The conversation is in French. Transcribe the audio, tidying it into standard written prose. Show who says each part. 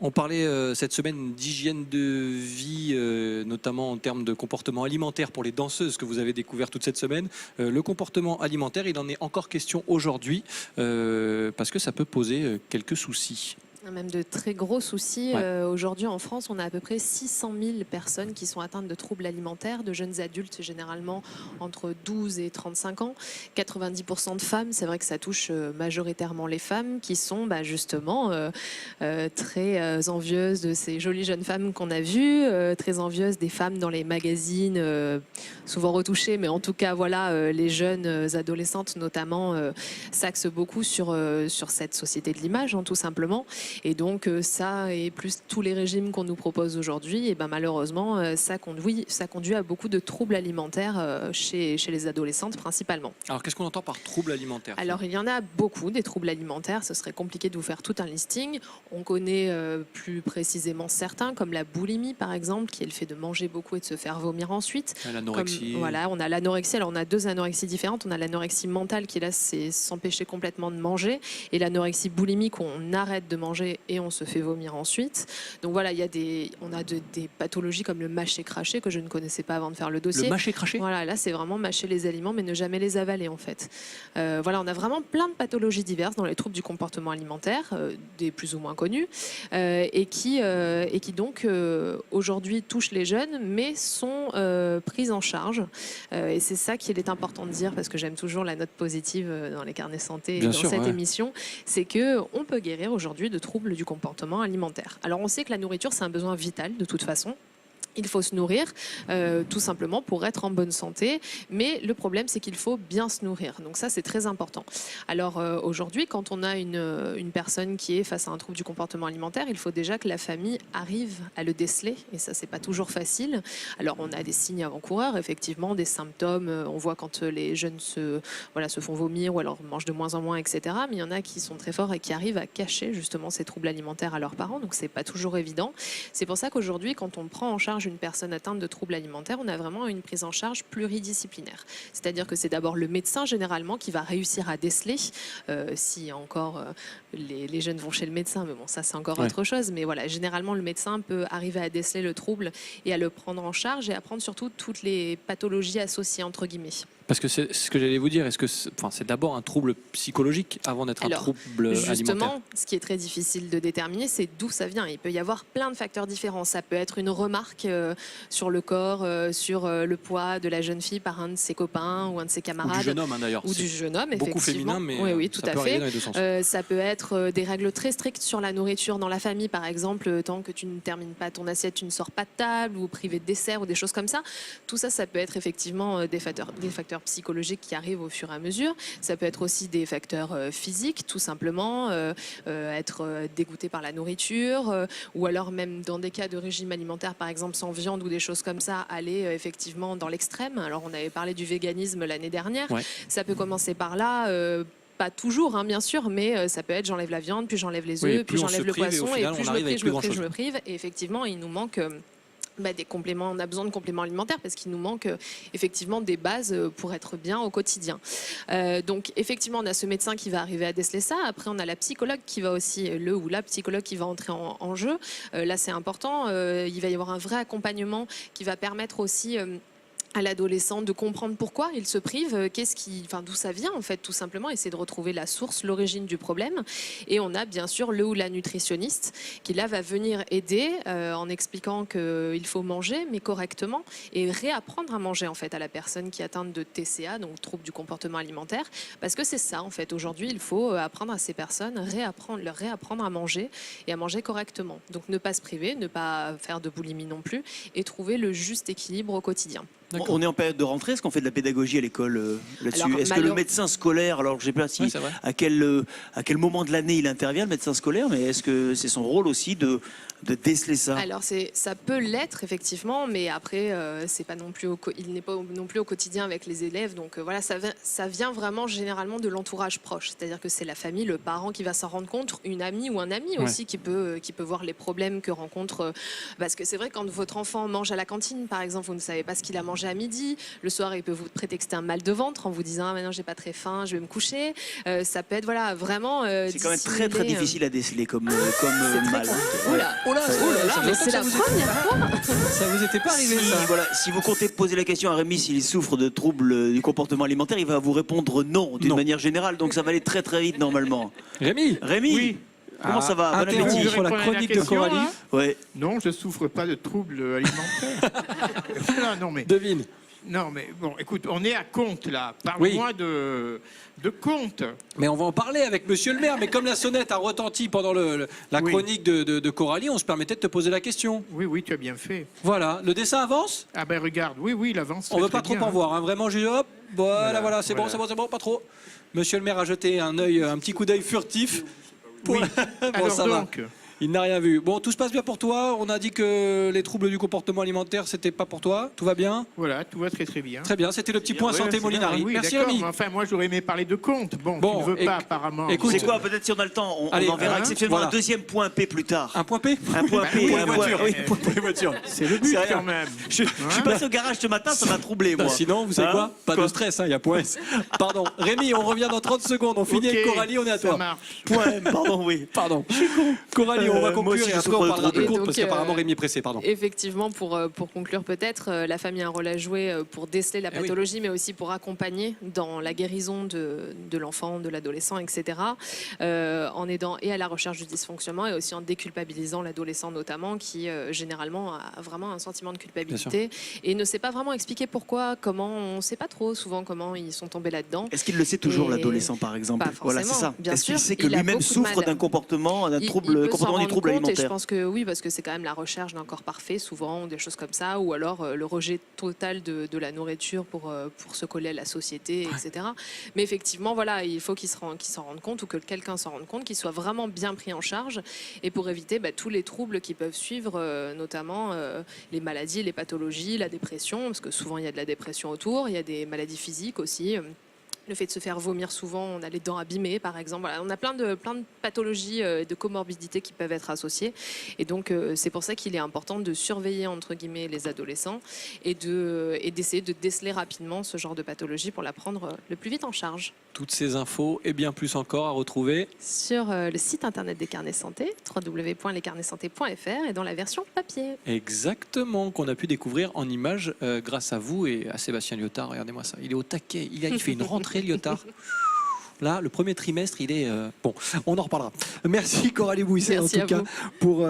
Speaker 1: On parlait cette semaine d'hygiène de vie, notamment en termes de comportement alimentaire pour les danseuses que vous avez découvert toute cette semaine. Le comportement alimentaire, il en est encore question aujourd'hui parce que ça peut poser quelques soucis.
Speaker 2: Même de très gros soucis.
Speaker 1: Ouais.
Speaker 2: Aujourd'hui en France, on a à peu près 600 000 personnes qui sont atteintes de troubles alimentaires, de jeunes adultes généralement entre 12 et 35 ans. 90% de femmes, c'est vrai que ça touche majoritairement les femmes qui sont justement très envieuses de ces jolies jeunes femmes qu'on a vues, très envieuses des femmes dans les magazines, souvent retouchées, mais en tout cas voilà, les jeunes adolescentes notamment s'axent beaucoup sur cette société de l'image, tout simplement. Et donc ça et plus tous les régimes qu'on nous propose aujourd'hui, et malheureusement ça conduit à beaucoup de troubles alimentaires chez les adolescentes principalement.
Speaker 1: Alors qu'est-ce qu'on entend par troubles alimentaires?
Speaker 2: Alors il y en a beaucoup des troubles alimentaires, ce serait compliqué de vous faire tout un listing. On connaît plus précisément certains comme la boulimie par exemple, qui est le fait de manger beaucoup et de se faire vomir ensuite.
Speaker 1: L'anorexie.
Speaker 2: Voilà, on a l'anorexie, alors on a deux anorexies différentes. On a l'anorexie mentale qui là c'est s'empêcher complètement de manger, et l'anorexie boulimique où on arrête de manger et on se fait vomir ensuite. Donc voilà, on a des pathologies comme le mâcher-cracher que je ne connaissais pas avant de faire le dossier.
Speaker 1: Le mâcher-cracher?
Speaker 2: Voilà, là c'est vraiment mâcher les aliments mais ne jamais les avaler en fait. Voilà, on a vraiment plein de pathologies diverses dans les troubles du comportement alimentaire, des plus ou moins connus, et qui donc aujourd'hui touchent les jeunes mais sont prises en charge. Et c'est ça qu'il est important de dire, parce que j'aime toujours la note positive dans les carnets santé et
Speaker 1: Bien
Speaker 2: dans
Speaker 1: sûr,
Speaker 2: cette
Speaker 1: ouais.
Speaker 2: émission, c'est qu'on peut guérir aujourd'hui de troubles du comportement alimentaire. Alors on sait que la nourriture c'est un besoin vital de toute façon. Il faut se nourrir tout simplement pour être en bonne santé, mais le problème c'est qu'il faut bien se nourrir, donc ça c'est très important. Alors aujourd'hui quand on a une personne qui est face à un trouble du comportement alimentaire, il faut déjà que la famille arrive à le déceler, et ça c'est pas toujours facile. Alors on a des signes avant-coureurs, effectivement des symptômes, on voit quand les jeunes se font vomir ou alors mangent de moins en moins, etc. Mais il y en a qui sont très forts et qui arrivent à cacher justement ces troubles alimentaires à leurs parents, donc c'est pas toujours évident. C'est pour ça qu'aujourd'hui quand on prend en charge une personne atteinte de troubles alimentaires, on a vraiment une prise en charge pluridisciplinaire. C'est-à-dire que c'est d'abord le médecin généralement qui va réussir à déceler, si encore les jeunes vont chez le médecin, mais bon ça c'est encore autre chose, mais voilà, généralement le médecin peut arriver à déceler le trouble et à le prendre en charge et à prendre surtout toutes les pathologies associées entre guillemets.
Speaker 1: Parce que c'est ce que j'allais vous dire, est-ce que c'est d'abord un trouble psychologique avant d'être un trouble alimentaire?
Speaker 2: Justement, ce qui est très difficile de déterminer, c'est d'où ça vient. Il peut y avoir plein de facteurs différents. Ça peut être une remarque sur le corps, sur le poids de la jeune fille par un de ses copains ou un de ses camarades.
Speaker 1: Ou du jeune homme d'ailleurs.
Speaker 2: Ou du jeune homme,
Speaker 1: beaucoup
Speaker 2: effectivement.
Speaker 1: féminin, mais
Speaker 2: oui, tout
Speaker 1: ça
Speaker 2: à
Speaker 1: peut
Speaker 2: fait.
Speaker 1: arriver dans les deux sens.
Speaker 2: Ça peut être des règles très strictes sur la nourriture dans la famille, par exemple, tant que tu ne termines pas ton assiette, tu ne sors pas de table, ou privé de dessert, ou des choses comme ça. Tout ça, ça peut être effectivement des facteurs psychologiques qui arrivent au fur et à mesure. Ça peut être aussi des facteurs physiques, tout simplement, être dégoûté par la nourriture, ou alors même dans des cas de régime alimentaire, par exemple sans viande ou des choses comme ça, aller effectivement dans l'extrême. Alors on avait parlé du véganisme l'année dernière.
Speaker 1: Ouais.
Speaker 2: Ça peut commencer par là. Pas toujours, bien sûr, mais ça peut être j'enlève la viande, puis j'enlève les œufs, puis j'enlève le poisson, et plus je me prive. Et effectivement, il nous manque des compléments. On a besoin de compléments alimentaires parce qu'il nous manque effectivement des bases pour être bien au quotidien. Donc effectivement, on a ce médecin qui va arriver à déceler ça. Après, on a la psychologue qui va aussi, le ou la psychologue qui va entrer en jeu. Là, c'est important. Il va y avoir un vrai accompagnement qui va permettre aussi à l'adolescent de comprendre pourquoi il se prive, d'où ça vient en fait, tout simplement, essayer de retrouver la source, l'origine du problème. Et on a bien sûr le ou la nutritionniste qui là va venir aider en expliquant qu'il faut manger mais correctement et réapprendre à manger en fait à la personne qui est atteinte de TCA, donc trouble du comportement alimentaire, parce que c'est ça en fait. Aujourd'hui, il faut apprendre à ces personnes, leur réapprendre à manger et à manger correctement. Donc ne pas se priver, ne pas faire de boulimie non plus, et trouver le juste équilibre au quotidien.
Speaker 3: On est en période de rentrée, est-ce qu'on fait de la pédagogie à l'école là-dessus? Est-ce que le médecin scolaire, alors je ne sais pas si, à quel moment de l'année il intervient, le médecin scolaire, mais est-ce que c'est son rôle aussi de déceler ça?
Speaker 2: Alors ça peut l'être effectivement, mais après c'est pas non plus il n'est pas non plus au quotidien avec les élèves, donc voilà, ça vient vraiment généralement de l'entourage proche, c'est-à-dire que c'est la famille, le parent qui va s'en rendre compte, une amie ou un ami aussi qui peut voir les problèmes que rencontre, parce que c'est vrai quand votre enfant mange à la cantine par exemple, vous ne savez pas ce qu'il a mangé à midi, le soir il peut vous prétexter un mal de ventre en vous disant ah, maintenant j'ai pas très faim, je vais me coucher, ça peut être voilà vraiment.
Speaker 3: C'est quand même très très difficile à déceler comme mal.
Speaker 2: Mais c'est la première fois.
Speaker 1: Ça vous était pas arrivé ça?
Speaker 3: Voilà, si vous comptez poser la question à Rémi s'il souffre de troubles du comportement alimentaire, il va vous répondre non d'une manière générale, donc ça va aller très très vite normalement.
Speaker 1: Rémi,
Speaker 3: oui. Comment ça va? Bon appétit.
Speaker 1: Pour la chronique de Coralie.
Speaker 3: Ouais.
Speaker 4: Non, je souffre pas de troubles alimentaires. Voilà, non mais.
Speaker 1: Devine.
Speaker 4: Non mais bon, écoute, on est à Contes là. Parle-moi de Contes.
Speaker 1: Mais on va en parler avec Monsieur le maire. Mais comme la sonnette a retenti pendant la chronique de Coralie, on se permettait de te poser la question.
Speaker 4: Oui, tu as bien fait.
Speaker 1: Voilà, le dessin avance?
Speaker 4: Ah ben regarde, oui, il avance.
Speaker 1: On veut pas trop en voir, hein. Vraiment, j'ai hop, voilà, c'est bon, pas trop. Monsieur le maire a jeté un petit coup d'œil furtif.
Speaker 4: Oui.
Speaker 1: Bon,
Speaker 4: alors
Speaker 1: ça
Speaker 4: donc.
Speaker 1: va. Il n'a rien vu. Bon, tout se passe bien pour toi. On a dit que les troubles du comportement alimentaire, c'était pas pour toi. Tout va bien?
Speaker 4: Voilà, tout va très très bien.
Speaker 1: Très bien, c'était le petit point santé Molinari.
Speaker 4: Oui,
Speaker 1: merci
Speaker 4: Rémi.
Speaker 1: Mais
Speaker 4: enfin, moi j'aurais aimé parler de Contes. Bon, tu ne veux pas apparemment.
Speaker 3: Écoute, c'est quoi? Peut-être si on a le temps, on enverra exceptionnellement un deuxième point P plus tard.
Speaker 1: Un point P?
Speaker 3: Un point P
Speaker 1: pour les voitures. Oui, pour les voitures.
Speaker 4: C'est le but quand même.
Speaker 3: Je suis passé au garage ce matin, ça m'a troublé moi.
Speaker 1: Sinon, vous savez quoi? Pas de stress, il y a point S. Pardon. Rémi, on revient dans 30 secondes. On finit avec Coralie, on est à toi.
Speaker 4: Ça marche.
Speaker 3: Point M, pardon, oui.
Speaker 1: Pardon. Je suis con. Coralie, on va conclure et après on parlera de
Speaker 2: Et
Speaker 1: compte
Speaker 2: donc,
Speaker 1: parce qu'apparemment Rémi est pressé, pardon.
Speaker 2: Effectivement, pour conclure peut-être, la famille a un rôle à jouer pour déceler la pathologie, mais aussi pour accompagner dans la guérison de l'enfant, de l'adolescent, etc. En aidant et à la recherche du dysfonctionnement et aussi en déculpabilisant l'adolescent notamment, qui généralement a vraiment un sentiment de culpabilité et ne sait pas vraiment expliquer pourquoi, comment, on ne sait pas trop souvent comment ils sont tombés là-dedans.
Speaker 3: Est-ce qu'il le sait toujours l'adolescent par exemple?
Speaker 2: Pas forcément,
Speaker 3: voilà, c'est ça.
Speaker 2: Est-ce
Speaker 3: qu'il sait que lui-même souffre d'un comportement, d'un trouble, comportement du trouble alimentaire?
Speaker 2: Et je pense que oui, parce que c'est quand même la recherche d'un corps parfait, souvent, des choses comme ça, ou alors le rejet total de la nourriture pour se coller à la société, etc. Mais effectivement, voilà, il faut qu'il s'en rende compte ou que quelqu'un s'en rende compte, qu'il soit vraiment bien pris en charge, et pour éviter tous les troubles qui peuvent suivre, notamment les maladies, les pathologies, la dépression, parce que souvent il y a de la dépression autour, il y a des maladies physiques aussi. Le fait de se faire vomir souvent, on a les dents abîmées par exemple. Voilà, on a plein de pathologies, de comorbidités qui peuvent être associées. Et donc c'est pour ça qu'il est important de surveiller entre guillemets les adolescents et d'essayer de déceler rapidement ce genre de pathologie pour la prendre le plus vite en charge.
Speaker 1: Toutes ces infos et bien plus encore à retrouver
Speaker 2: sur le site internet des carnets santé, www.lescarnetssanté.fr, et dans la version papier.
Speaker 1: Exactement, qu'on a pu découvrir en images grâce à vous et à Sébastien Lyotard. Regardez-moi ça, il est au taquet, il fait une rentrée Lyotard. Là, le premier trimestre, il est... Bon, on en reparlera. Merci Coralie Bouisset en tout cas pour...